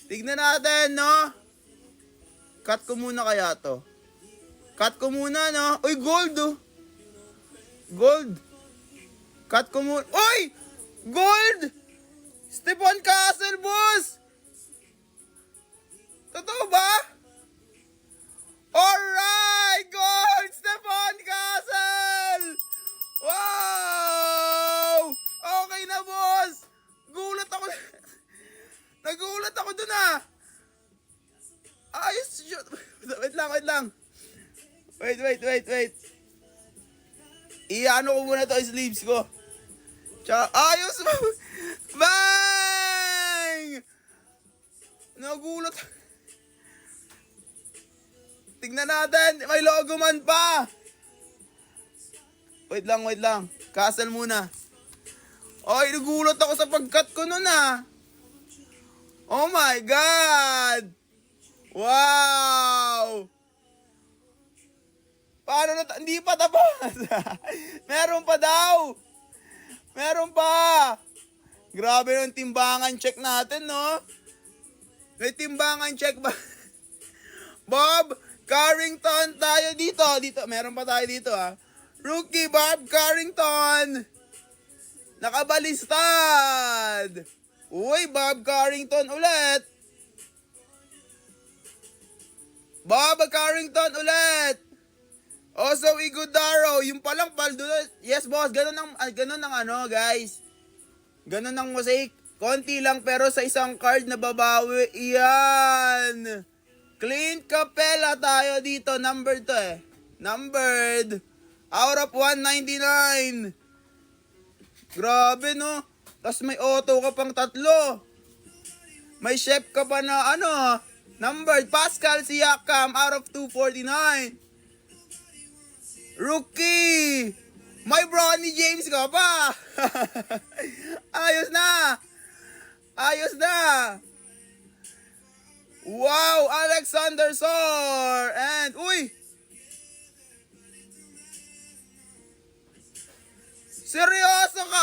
Tignan natin, no? Cut ko muna kaya to. Cut ko muna, no? Uy, gold, oh. Gold. Cut ko muna. Uy! Gold! Stephon Castle, boss! Totoo ba? Alright! Gold! Stephon Castle! Wow! Okay na, boss! Gulat ako. Nagulat ako dun, ah. Ayos, shoot. Wait lang. Wait. Iano ko muna to, sleeves ko. Tsaka, ayos mo. Bang! Nagulat. Tignan natin. May logo man pa. Wait lang. Castle muna. Ay, nagulat ako sa pagkat ko nun, ah. Oh my God! Wow! Paano na hindi pa tapos? Meron pa daw! Meron pa! Grabe yung timbangan check natin, no? May timbangan check ba? Bob Carrington tayo dito. Meron pa tayo dito, ha? Rookie Bob Carrington! Nakabalistad! Uy, Bob Carrington ulit! Bob Carrington ulit! Also, Igudaro, yung palang paldo. Yes, boss, ganun ang ano, guys. Ganun ang mosaic. Konti lang pero sa isang card na babawi. Iyan! Clint Capella tayo dito. Numbered to eh. Numbered. Out of 199. Grabe, no? Tapos may auto ka pang 3. May chef ka pa na ano, numbered. Pascal Siakam out of 249. Rookie! May Bronny James ka pa! Ayos na! Wow! Alexander Sor! And, uy! Seryoso ka